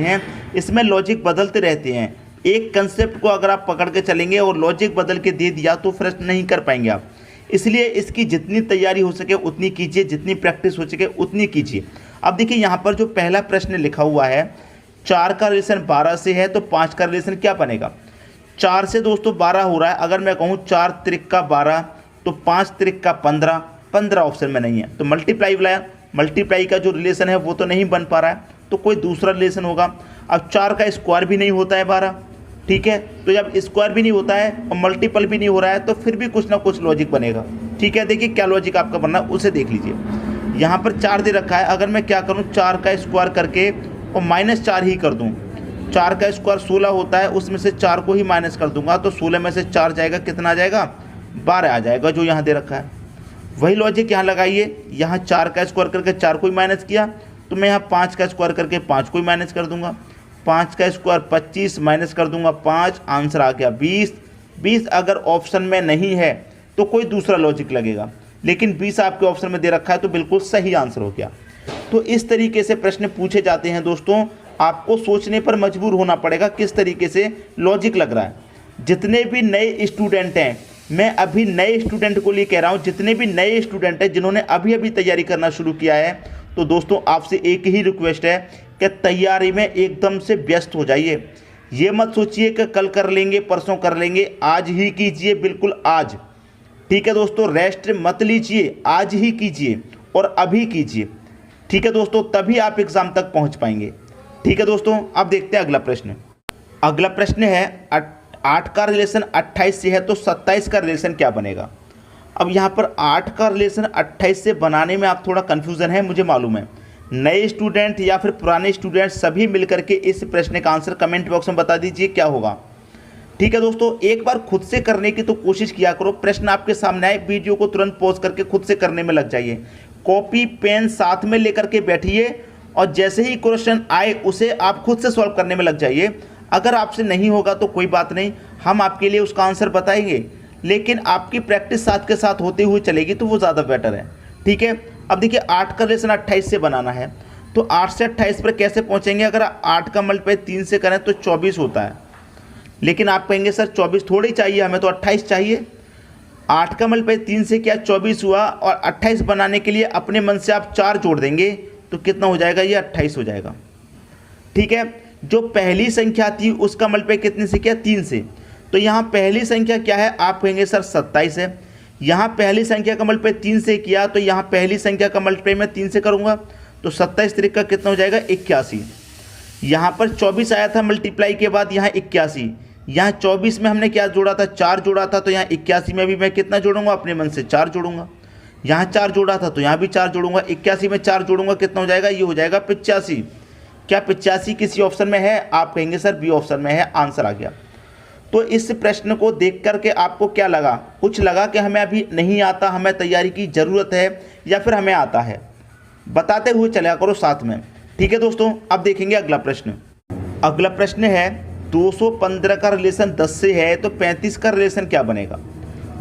हैं, इसमें लॉजिक बदलते रहते हैं। एक कंसेप्ट को अगर आप पकड़ के चलेंगे और लॉजिक बदल के दे दिया तो प्रश्न नहीं कर पाएंगे आप। इसलिए इसकी जितनी तैयारी हो सके उतनी कीजिए, जितनी प्रैक्टिस हो सके उतनी कीजिए। अब देखिए यहाँ पर जो पहला प्रश्न लिखा हुआ है 4 का रिलेशन 12 से है तो 5 का रिलेशन क्या बनेगा। 4 से दोस्तों 12 हो रहा है, अगर मैं कहूँ 4 त्रिक का 12 तो 5 त्रिक का 15, 15 ऑप्शन में नहीं है तो मल्टीप्लाई बुलाया, मल्टीप्लाई का जो रिलेशन है वो तो नहीं बन पा रहा है तो कोई दूसरा रिलेशन होगा। अब 4 का स्क्वायर भी नहीं होता है 12, ठीक है, तो जब स्क्वायर भी नहीं होता है और मल्टीपल भी नहीं हो रहा है तो फिर भी कुछ ना कुछ लॉजिक बनेगा, ठीक है। देखिए क्या लॉजिक आपका बनना उसे देख लीजिए। यहाँ पर 4 दे रखा है, अगर मैं क्या करूँ 4 का स्क्वायर करके और -4 ही कर दूँ। 4 का स्क्वायर 16 होता है, उसमें से 4 को ही माइनस कर दूंगा तो 16 में से 4 जाएगा, कितना आ जाएगा 12 आ जाएगा जो यहाँ दे रखा है। वही लॉजिक यहाँ लगाइए, यहाँ 4 का स्क्वायर करके 4 को ही माइनस किया तो मैं यहाँ 5 का स्क्वायर करके 5 को ही माइनस कर दूंगा। 5 का स्क्वायर 25 माइनस कर दूंगा 5, आंसर आ गया 20। 20 अगर ऑप्शन में नहीं है तो कोई दूसरा लॉजिक लगेगा, लेकिन 20 आपके ऑप्शन में दे रखा है तो बिल्कुल सही आंसर हो गया। तो इस तरीके से प्रश्न पूछे जाते हैं दोस्तों, आपको सोचने पर मजबूर होना पड़ेगा किस तरीके से लॉजिक लग रहा है। जितने भी नए स्टूडेंट हैं, मैं अभी नए स्टूडेंट को लिए कह रहा हूँ, जितने भी नए स्टूडेंट हैं जिन्होंने अभी अभी तैयारी करना शुरू किया है, तो दोस्तों आपसे एक ही रिक्वेस्ट है कि तैयारी में एकदम से व्यस्त हो जाइए। ये मत सोचिए कि कल कर लेंगे परसों कर लेंगे, आज ही कीजिए, बिल्कुल आज, ठीक है दोस्तों। रेस्ट मत लीजिए, आज ही कीजिए और अभी कीजिए, ठीक है दोस्तों, तभी आप एग्ज़ाम तक पहुंच पाएंगे, ठीक है दोस्तों। अब देखते हैं अगला प्रश्न। अगला प्रश्न है 8 का रिलेशन 28 से है तो 27 का रिलेशन क्या बनेगा। अब यहाँ पर 8 का रिलेशन 28 से बनाने में आप थोड़ा कन्फ्यूज़न है, मुझे मालूम है। नए स्टूडेंट या फिर पुराने स्टूडेंट सभी मिलकर के इस प्रश्न का आंसर कमेंट बॉक्स में बता दीजिए क्या होगा, ठीक है दोस्तों। एक बार खुद से करने की तो कोशिश किया करो, प्रश्न आपके सामने आए वीडियो को तुरंत पॉज करके खुद से करने में लग जाइए। कॉपी पेन साथ में लेकर के बैठिए और जैसे ही क्वेश्चन आए उसे आप खुद से सॉल्व करने में लग जाइए। अगर आपसे नहीं होगा तो कोई बात नहीं, हम आपके लिए उसका आंसर बताएंगे, लेकिन आपकी प्रैक्टिस साथ के साथ होते हुए चलेगी तो वो ज़्यादा बेटर है, ठीक है। अब देखिए 8 का रिलेशन 28 से बनाना है तो 8 से 28 पर कैसे पहुंचेंगे। अगर 8 का मल्टीप्लाई 3 से करें तो 24 होता है, लेकिन आप कहेंगे सर 24 थोड़ी चाहिए, हमें तो 28 चाहिए। 8 का मल्टीप्लाई 3 से क्या 24 हुआ, और 28 बनाने के लिए अपने मन से आप 4 जोड़ देंगे तो कितना हो जाएगा, ये 28 हो जाएगा, ठीक है। जो पहली संख्या थी उसका मल्टीप्लाई कितने से किया, 3 से, तो यहाँ पहली संख्या क्या है, आप कहेंगे सर 27 है। यहाँ पहली संख्या का मल्टीप्लाई 3 से किया तो यहाँ पहली संख्या का मल्टीप्लाई मैं 3 से करूँगा तो 27 तरीक का कितना हो जाएगा, 81। यहाँ पर 24 आया था मल्टीप्लाई के बाद, यहाँ 81। यहाँ 24 में हमने क्या जोड़ा था, 4 जोड़ा था, तो यहाँ 81 में भी मैं कितना जोड़ूंगा, अपने मन से 4 जोड़ूंगा। यहाँ 4 जोड़ा था तो यहाँ भी 4 जोड़ूंगा, 81 में 4 जोड़ूंगा कितना हो जाएगा, ये हो जाएगा 85। क्या 85 किसी ऑप्शन में है, आप कहेंगे सर बी ऑप्शन में है, आंसर आ गया। तो इस प्रश्न को देख करके आपको क्या लगा, कुछ लगा कि हमें अभी नहीं आता, हमें तैयारी की ज़रूरत है, या फिर हमें आता है, बताते हुए चला करो साथ में, ठीक है दोस्तों। अब देखेंगे अगला प्रश्न। अगला प्रश्न है 215 का रिलेशन 10 से है तो 35 का रिलेशन क्या बनेगा।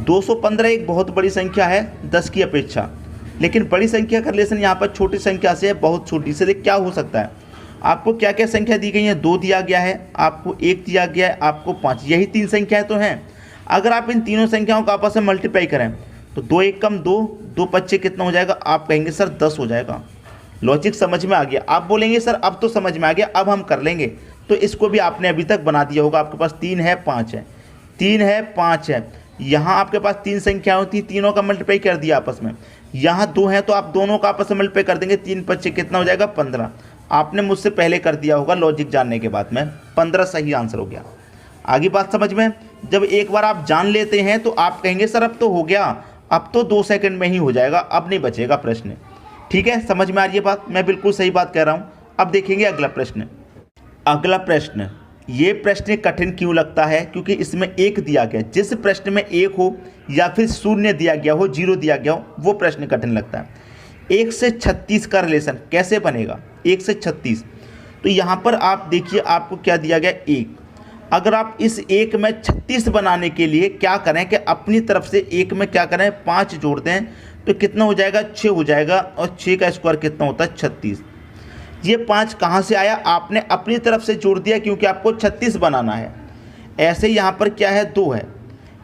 215 एक बहुत बड़ी संख्या है 10 की अपेक्षा, लेकिन बड़ी संख्या का रिलेशन यहाँ पर छोटी संख्या से है, बहुत छोटी से। क्या हो सकता है, आपको क्या क्या संख्या दी गई है, 2 दिया गया है, आपको 1 दिया गया है, आपको 5, यही 3 संख्याएं तो हैं। अगर आप इन तीनों संख्याओं को आपस में मल्टीप्लाई करें तो 2 1 कम 2, 2 5 कितना हो जाएगा, आप कहेंगे सर 10 हो जाएगा। लॉजिक समझ में आ गया, आप बोलेंगे सर अब तो समझ में आ गया, अब हम कर लेंगे। तो इसको भी आपने अभी तक बना दिया होगा, आपके पास 3 है 5 है, 3 है 5 है, यहाँ आपके पास 3 संख्याएं होती, तीनों का मल्टीप्लाई कर दिया आपस में। यहाँ 2 है तो आप दोनों का आपस में मल्टीप्लाई कर देंगे, 3 5 कितना हो जाएगा, 15। आपने मुझसे पहले कर दिया होगा लॉजिक जानने के बाद में, 15 सही आंसर हो गया। आगे बात समझ में, जब एक बार आप जान लेते हैं तो आप कहेंगे सर अब तो हो गया, अब तो 2 सेकंड में ही हो जाएगा, अब नहीं बचेगा प्रश्न, ठीक है। समझ में आ रही है बात, मैं बिल्कुल सही बात कह रहा हूँ। अब देखेंगे अगला प्रश्न। अगला प्रश्न, ये प्रश्न कठिन क्यों लगता है, क्योंकि इसमें 1 दिया गया। जिस प्रश्न में 1 हो या फिर 0 दिया गया हो, 0 दिया गया हो, वो प्रश्न कठिन लगता है। 1 से 36 का रिलेशन कैसे बनेगा, 1 से 36। तो यहाँ पर आप देखिए आपको क्या दिया गया, 1। अगर आप इस 1 में 36 बनाने के लिए क्या करें कि अपनी तरफ से 1 में क्या करें, 5 जोड़ दें तो कितना हो जाएगा, 6 हो जाएगा, और 6 का स्क्वायर कितना होता है, 36। ये 5 कहाँ से आया, आपने अपनी तरफ से जोड़ दिया क्योंकि आपको 36 बनाना है। ऐसे यहाँ पर क्या है, 2 है,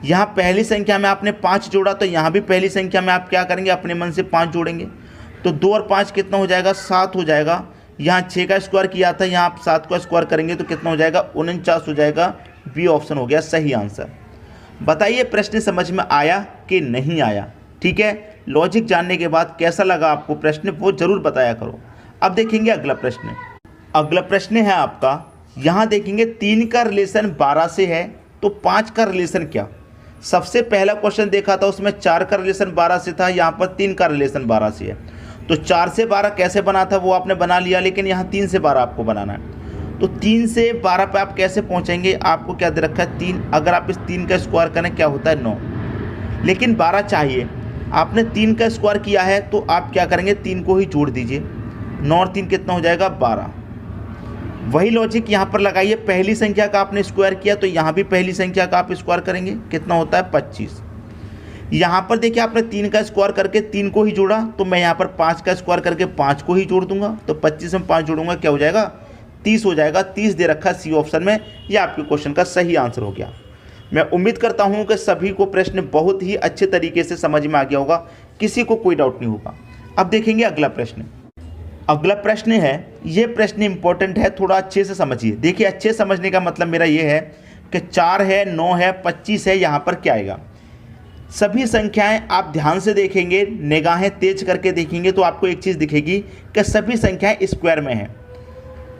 यहाँ पहली संख्या में आपने 5 जोड़ा तो यहाँ भी पहली संख्या में आप क्या करेंगे, अपने मन से 5 जोड़ेंगे। तो 2 और 5 कितना हो जाएगा, 7 हो जाएगा। यहाँ 6 का स्क्वायर किया था, यहाँ आप 7 का स्क्वायर करेंगे तो कितना हो जाएगा, 49 हो जाएगा। बी ऑप्शन हो गया सही आंसर। बताइए प्रश्न समझ में आया कि नहीं आया। ठीक है, लॉजिक जानने के बाद कैसा लगा आपको प्रश्न वो ज़रूर बताया करो। अब देखेंगे अगला प्रश्न। अगला प्रश्न है आपका, यहाँ देखेंगे 3 का रिलेशन 12 से है तो 5 का रिलेशन क्या। सबसे पहला क्वेश्चन देखा था उसमें 4 का रिलेशन 12 से था, यहाँ पर 3 का रिलेशन 12 से है। तो 4 से 12 कैसे बना था वो आपने बना लिया, लेकिन यहाँ 3 से 12 आपको बनाना है। तो 3 से 12 पे आप कैसे पहुँचेंगे, आपको क्या दे रखा है 3, अगर आप इस 3 का स्क्वायर करें क्या होता है 9, लेकिन 12 चाहिए। आपने 3 का स्क्वायर किया है तो आप क्या करेंगे, 3 को ही जोड़ दीजिए, 9 और 3 कितना हो जाएगा 12। वही लॉजिक यहाँ पर लगाइए, पहली संख्या का आपने स्क्वायर किया तो यहाँ भी पहली संख्या का आप स्क्वायर करेंगे, कितना होता है 25। यहाँ पर देखिए आपने 3 का स्क्वायर करके 3 को ही जोड़ा तो मैं यहाँ पर 5 का स्क्वायर करके 5 को ही जोड़ दूंगा, तो 25 में 5 जोड़ूंगा क्या हो जाएगा 30 हो जाएगा। 30 दे रखा सी ऑप्शन में, यह आपके क्वेश्चन का सही आंसर हो गया। मैं उम्मीद करता हूँ कि सभी को प्रश्न बहुत ही अच्छे तरीके से समझ में आ गया होगा, किसी को कोई डाउट नहीं होगा। अब देखेंगे अगला प्रश्न। अगला प्रश्न है, ये प्रश्न इंपॉर्टेंट है, थोड़ा अच्छे से समझिए। देखिए अच्छे समझने का मतलब मेरा ये है कि 4 है, 9 है, 25 है, यहाँ पर क्या आएगा। सभी संख्याएं आप ध्यान से देखेंगे, निगाहें तेज करके देखेंगे तो आपको एक चीज़ दिखेगी कि सभी संख्याएं स्क्वायर में हैं।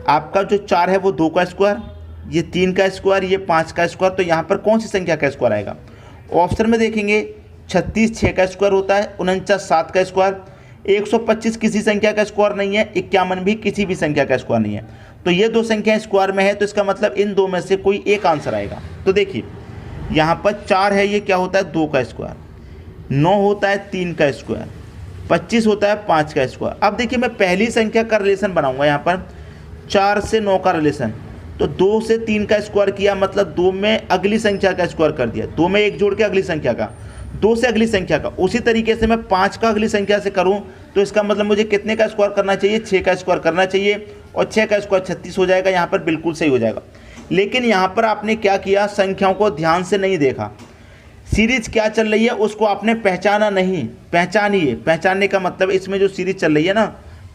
आपका जो 4 है वो 2 का स्क्वायर, ये 3 का स्क्वायर, ये 5 का स्क्वायर, तो यहाँ पर कौन सी संख्या का स्क्वायर आएगा। ऑप्शन में देखेंगे 36 6 का स्क्वायर होता है, 49 7 का स्क्वायर, 125 किसी संख्या का स्क्वायर नहीं है, 51 भी किसी भी संख्या का स्क्वायर नहीं है। तो ये 2 संख्याएं स्क्वायर में है, तो इसका मतलब इन 2 में से कोई एक आंसर आएगा। तो देखिए यहाँ पर 4 है, ये क्या होता है 2 का स्क्वायर, 9 होता है 3 का स्क्वायर, 25 होता है 5 का स्क्वायर। अब देखिए मैं पहली संख्या का रिलेशन बनाऊंगा, यहाँ पर 4 से 9 का रिलेशन, तो 2 से 3 का स्क्वायर किया, मतलब 2 में अगली संख्या का स्क्वायर कर दिया, 2 में 1 जोड़ के अगली संख्या का, 2 से अगली संख्या का। उसी तरीके से मैं 5 का अगली संख्या से करूं तो इसका मतलब मुझे कितने का स्क्वायर करना चाहिए, 6 का स्क्वायर करना चाहिए, और 6 का स्क्वायर 36 हो जाएगा। यहाँ पर बिल्कुल सही हो जाएगा। लेकिन यहाँ पर आपने क्या किया, संख्याओं को ध्यान से नहीं देखा, सीरीज क्या चल रही है उसको आपने पहचाना नहीं। पहचानिए, पहचानने का मतलब इसमें जो सीरीज चल रही है ना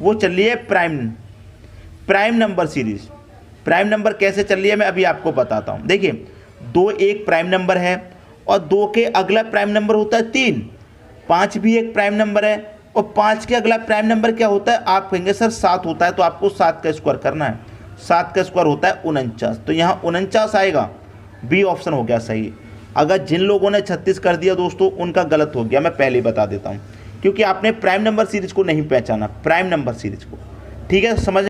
वो चल रही है prime number series. Prime number कैसे चल रही है मैं अभी आपको बताता हूँ। देखिए 2 एक प्राइम नंबर है, और 2 के अगला प्राइम नंबर होता है 3, 5 भी एक प्राइम नंबर है, और 5 के अगला प्राइम नंबर क्या होता है, आप कहेंगे सर 7 होता है, तो आपको 7 का स्क्वायर करना है। 7 का स्क्वायर होता है 49, तो यहाँ 49 आएगा। बी ऑप्शन हो गया सही। अगर जिन लोगों ने 36 कर दिया दोस्तों उनका गलत हो गया, मैं पहले ही बता देता हूँ, क्योंकि आपने प्राइम नंबर सीरीज को नहीं पहचाना, प्राइम नंबर सीरीज को। ठीक है, समझ